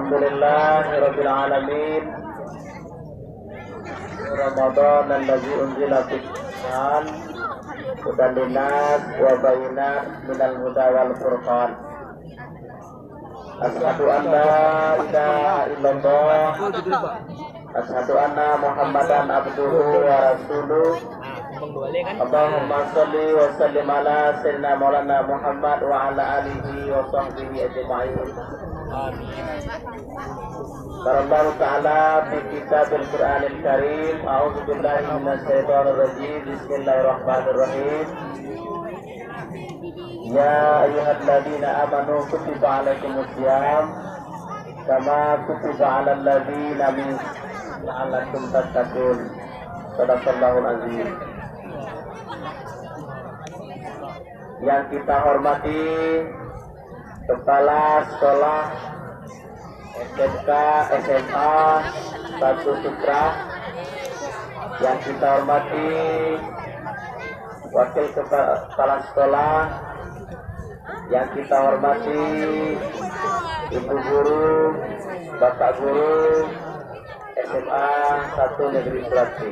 Alhamdulillahirabbil alamin. Ramadan alladzi unzila fihi al-Qur'an hudan linnas wa bayyinat minal huda wal furqan. Asyhadu an la ilaha illallah. Asyhadu anna Muhammadan abduhu wa rasuluh. Allahumma sholli wa sallim ala sayyidina Maulana Muhammad wa ala alihi wa sahbihi ajma'in. Amin. Qara'allahu ta'ala fi kitabil Qur'anil Karim. A'udzu billahi minasy syaithanir rajim. Bismillahirrahmanirrahim. Ya ayyuhalladzina amanu kutiba 'alaikumus shiyam kama kutiba 'alal ladzina min la'allakum tattaqun. Shadaqallahul azim. Yang kita hormati Kepala Sekolah SMK SMA 1 Sutra, yang kita hormati Wakil Kepala Sekolah, yang kita hormati Ibu Guru, Bapak Guru SMA 1 Negeri Sulawesi.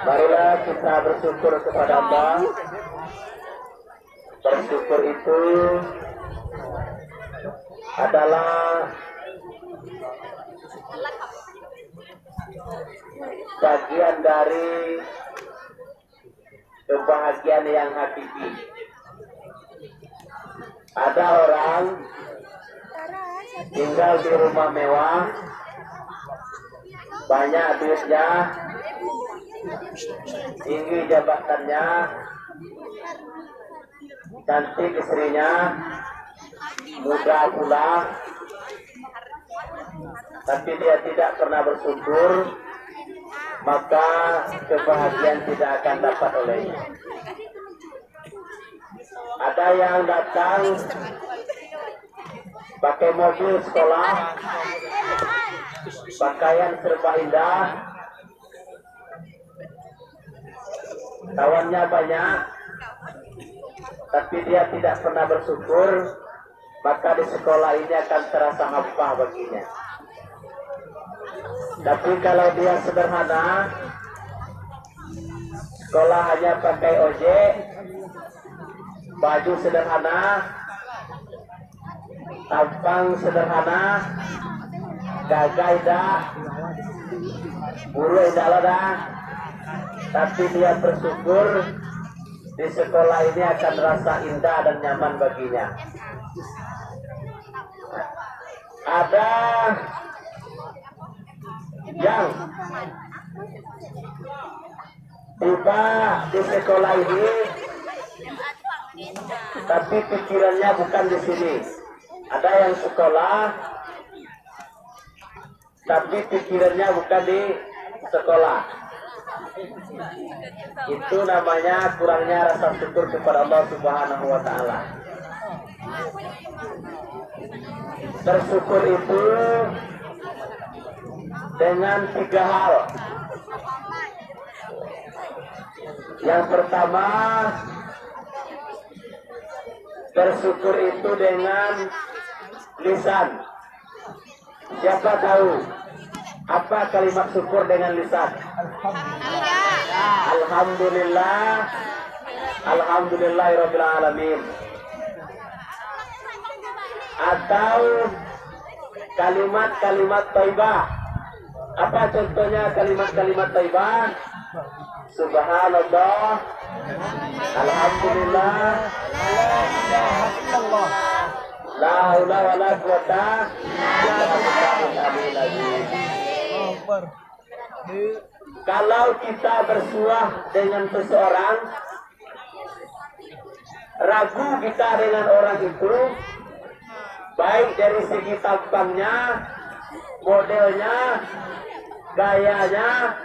Marilah kita bersyukur kepada Allah. Bersyukur itu adalah bagian dari kebahagiaan yang hakiki. Ada orang tinggal di rumah mewah, banyak duitnya, tinggi jabatannya, cantik istrinya, muda pula, tapi dia tidak pernah bersyukur, maka kebahagiaan tidak akan dapat olehnya. Ada yang datang pakai mobil sekolah, pakaian serba indah, kawannya banyak, tapi dia tidak pernah bersyukur, maka di sekolah ini akan terasa hampa baginya. Tapi kalau dia sederhana, sekolah hanya pakai ojek, baju sederhana, tampang sederhana, gagah dah, bulu dah dah, tapi dia bersyukur, di sekolah ini akan terasa indah dan nyaman baginya. Ada yang tiba di sekolah ini, tapi pikirannya bukan di sini. Ada yang sekolah, tapi pikirannya bukan di sekolah. Itu namanya kurangnya rasa syukur kepada Allah Subhanahu wa Ta'ala. Bersyukur itu dengan 3 hal. Yang pertama, bersyukur itu dengan lisan. Siapa tahu apa kalimat syukur dengan lisan? Alhamdulillah, alhamdulillahirabbil alamin. Atau kalimat-kalimat thayyibah. Apa contohnya kalimat-kalimat thayyibah? Subhanallah, alhamdulillah, la haula wala quwata illa billah. Kalau kita bersuah dengan seseorang, ragu kita dengan orang itu, baik dari segi tampangnya, modelnya, gayanya,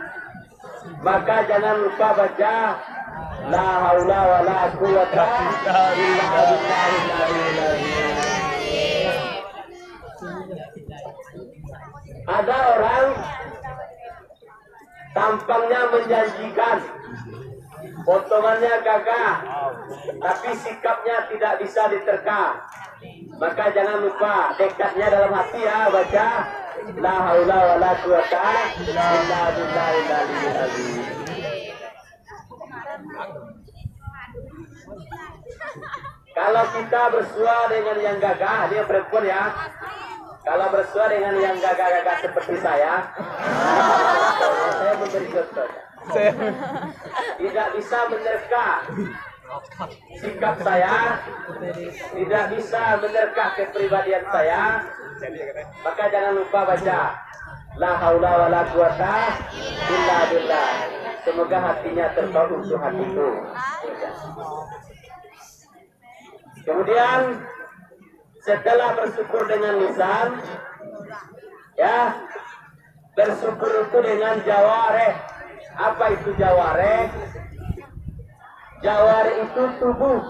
maka jangan lupa baca la haula wala quwata illa billah. Ada orang tampangnya menjanjikan, potongannya gagah, tapi sikapnya tidak bisa diterka. Maka jangan lupa dekatnya dalam hati ya, baca la haula wala quwata illa billahil aliyyil azim. Kalau kita bersua dengan yang gagah, dia perempuan ya. Kalau bersua dengan yang gagah-gagah seperti saya memberi contoh. Tidak bisa menerka sikap saya, tidak bisa menerka kepribadian saya, maka jangan lupa baca la haula wala quwata illa billah. Semoga hatinya terbawa untuk hatiku. Kemudian setelah bersyukur dengan lisan, ya, bersyukur itu dengan jawareh. Apa itu jawareh? Jawareh itu tubuh.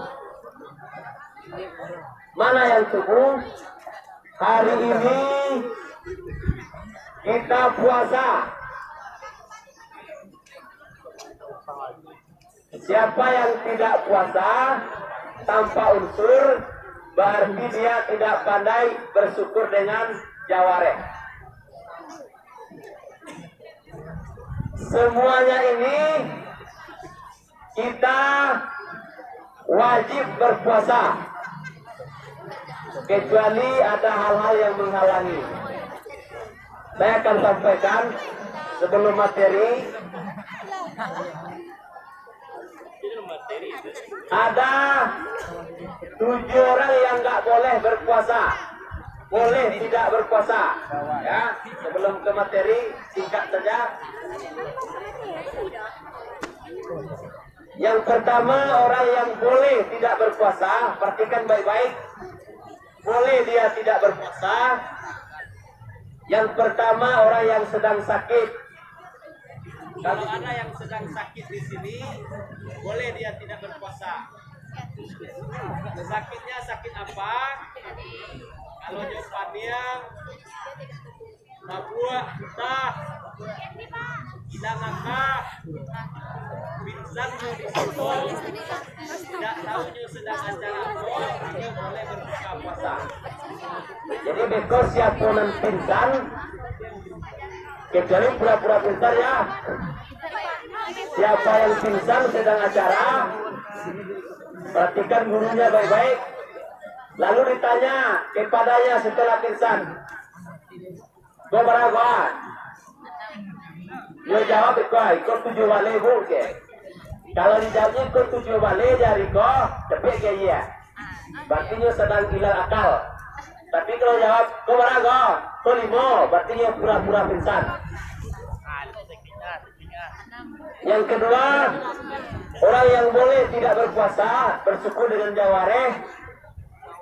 Mana yang tubuh? Hari ini kita puasa. Siapa yang tidak puasa tanpa unsur, berarti dia tidak pandai bersyukur dengan jawareh. Semuanya ini kita wajib berpuasa, kecuali ada hal-hal yang menghalangi. Saya akan sampaikan sebelum materi. Ada 7 orang yang nggak boleh berpuasa, boleh tidak berpuasa. Ya, sebelum ke materi singkat saja. Yang pertama, orang yang boleh tidak berpuasa, perhatikan baik-baik. Boleh dia tidak berpuasa. Yang pertama, orang yang sedang sakit. Kalau ada yang sedang sakit di sini, boleh dia tidak berpuasa. Sakitnya sakit apa? Kalau jawabannya mabuk, entah, hilang akal, pingsan di situ, tidak tahunya sedang acara apa, dia boleh berbuka puasa. Jadi bekos siapa yang pingsan, kecuali pura-pura pingsan ya. Siapa yang pingsan sedang acara, perhatikan gurunya baik-baik. Lalu ditanya kepadanya setelah pingsan, "Kau berapa?" Dia jawab, "Ikut 7 balik bu." Kalau dijawabnya ikut 7 balik dari kau, tapi kayak iya. Berarti dia sedang hilang akal. Tapi kalau jawab, "Kau berapa?" "Kau 5." Berarti dia pura-pura pingsan. Yang kedua, orang yang boleh tidak berpuasa, bersyukur dengan jawareh,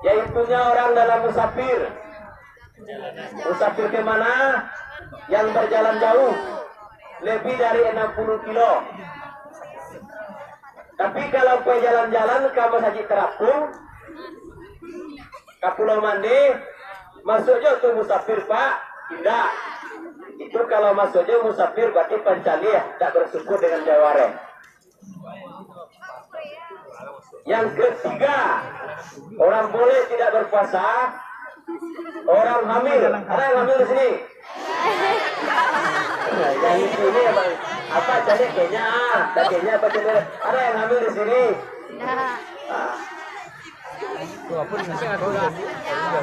yaitunya orang dalam musafir. Musafir ke mana? Yang berjalan jauh, lebih dari 60 kilo. Tapi kalau kau jalan-jalan kamu saja terapung, ke Pulau Mandi, masuknya tuh musafir pak, tidak. Itu kalau masuknya musafir berarti pancaliyah, tak bersyukur dengan jawareh. Yang ketiga, orang boleh tidak berpuasa, orang hamil. Ada yang hamil di sini? Yang di sini apa jadi kayaknya? Kayaknya apa jadi? Ada yang hamil di sini?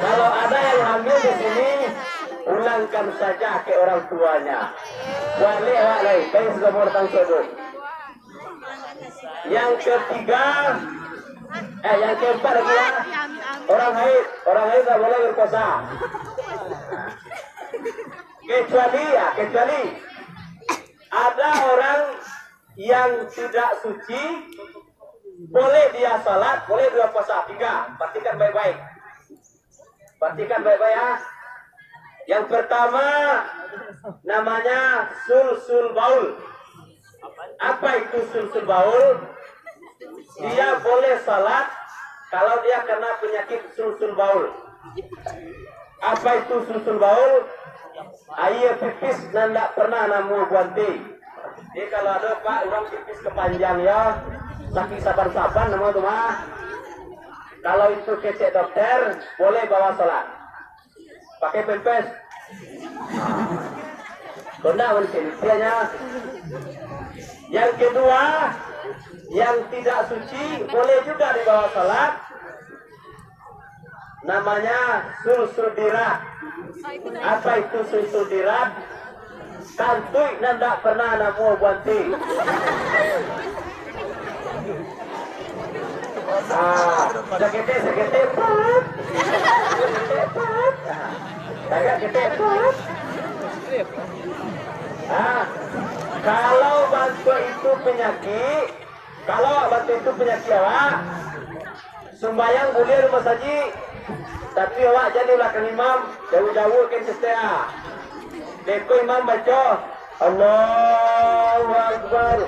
Kalau ada yang hamil di sini, ulangkan saja ke orang tuanya. Wali wali, kayak sudah mau datang sebut. Yang ketiga, yang keempat lagi ya, orang haid tak boleh berpuasa. Kecuali ada orang yang tidak suci, boleh dia salat, boleh dia puasa. 3, perhatikan baik-baik. Perhatikan baik-baik ya. Yang pertama namanya sulsul baul. Apa itu sulsul baul? Dia boleh salat kalau dia kena penyakit sulsul baul. Apa itu sulsul baul? Air pipis nanda pernah namu buanti. Jadi kalau ada pak orang pipis kepanjang ya, sakit saban-saban nama tu mah. Kalau itu kecek dokter, boleh bawa sholat. Pakai pempes. Kena mencintianya. Yang kedua, yang tidak suci boleh juga dibawa sholat. Namanya sulsul dirat. Apa itu sulsul dirat? Kantui nanda pernah namu buanti. Sakete put. Sakete put. Kalau batu itu penyakit, awak sembayang boleh rumah saji, tapi awak jadi belakang imam, jauh-jauh ke setia. Deko imam baca Allahu Akbar,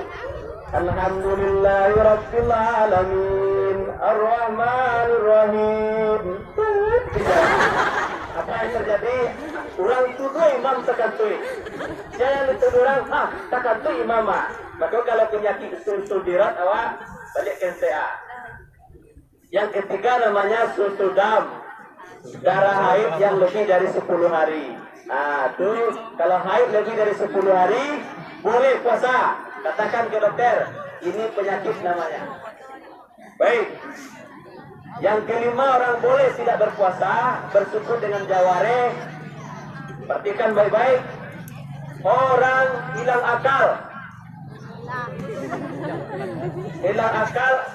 Alhamdulillahi Rabbil Alamin, Ar-Rahmanir Rahim. Apa yang terjadi? Orang tuduh imam terkantui. Jangan dituduh orang, terkantui imam. Maka kalau penyakit sulsul dirat awak balik ke NTA. Yang ketiga namanya sulsul dam, darah haid yang lebih dari 10 hari. Tuh kalau haid lebih dari 10 hari boleh puasa. Katakan ke dokter, ini penyakit namanya. Baik. Yang kelima, orang boleh tidak berpuasa, bersyukur dengan jaware. Perhatikan baik-baik. Orang hilang akal,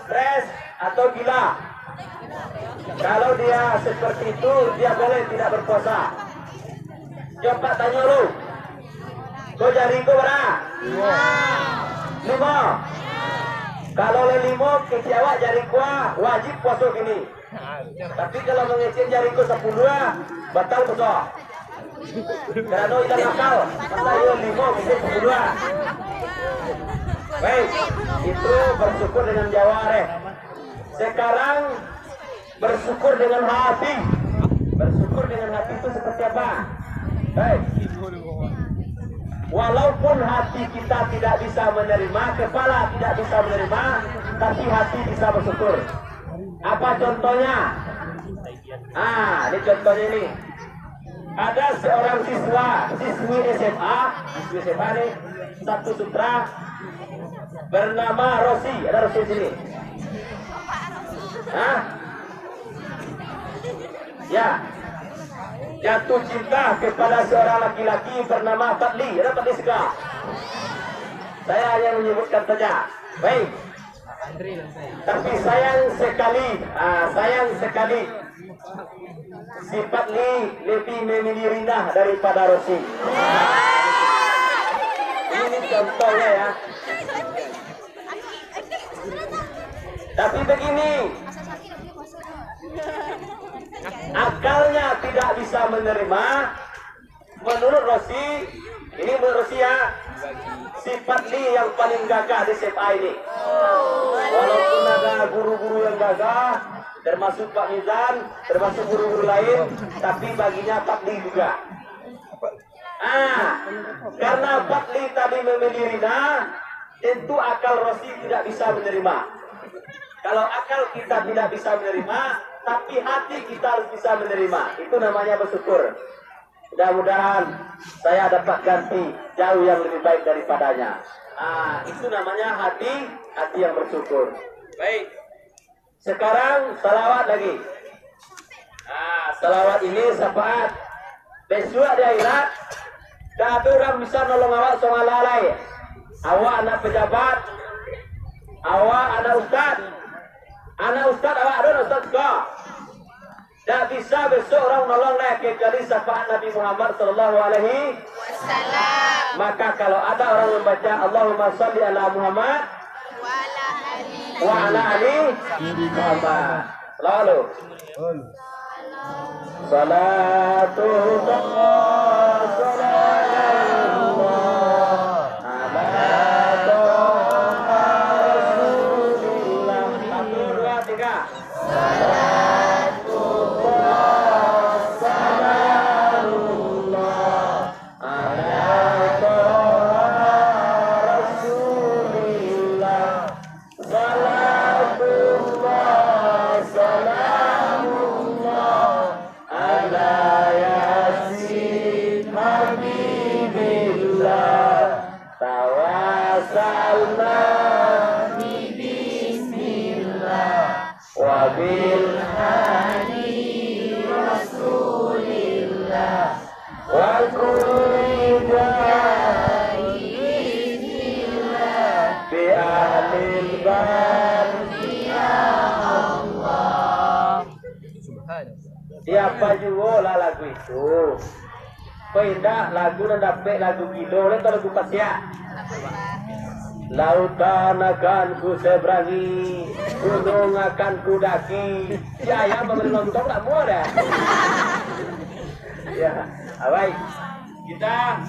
stres atau gila. Kalau dia seperti itu, dia boleh tidak berpuasa. Coba tanya lu, kau jari kau berapa? 5. Kalau lelimo kecewa jari kuah wajib puasa gini. Tapi kalau mengecil jari ku 10 batal puasa. Karena hilang akal. Masa lelimo bisa 10. Baik, itu bersyukur dengan jaware. Sekarang bersyukur dengan hati. Bersyukur dengan hati itu seperti apa? Baik. Walaupun hati kita tidak bisa menerima, kepala tidak bisa menerima, tapi hati bisa bersyukur. Apa contohnya? Ini contohnya ini. Ada seorang siswi SMA nih, satu sutra bernama Rosi. Ada Rosi di sini. Ya. Jatuh cinta kepada seorang laki-laki bernama Fadli. Ada Fadli Sega. Saya hanya menyebutkan saja. Baik. Tapi sayang sekali. Si Fadli lebih memilih Rina daripada Rosi. Ini contohnya ya. Tapi begini. Akalnya tidak bisa menerima. Menurut Rosi, ini menurut Rosi ya, sifat Li yang paling gagah di SMA ini. Walaupun ada guru-guru yang gagah, termasuk Pak Mizan, termasuk guru-guru lain, tapi baginya Pak Li juga. Karena Pak Li tadi memilih Rina, tentu akal Rosi tidak bisa menerima. Kalau akal kita tidak bisa menerima, tapi hati kita harus bisa menerima. Itu namanya bersyukur. Mudah-mudahan saya dapat ganti jauh yang lebih baik daripadanya. Itu namanya hati yang bersyukur. Baik. Sekarang salawat lagi. Salawat ini syafaat. Besok di akhirat, tak ada orang bisa nolong awak soal lalai. Awak anak pejabat, awak anak ustad. Anak ustad awak ada ustad juga. Tak bisa besok orang nolong kecuali syafaat Nabi Muhammad sallallahu alaihi wasallam. Maka kalau ada orang membaca Allahumma shalli ala Muhammad wa ala ali Muhammad. Lalu salatu salam Allah bismillah wa bil hadi rasulillah wa kulli bismillah bi ahlil bar ya Allah. Siapa juga lah lagu itu. Pindah lagu nandape lagu gido le lagu pasya. Lautan akan ku seberangi, gunung akan ku daki. Ya ya memberi nonton tak mau dah. Ya, baik. Kita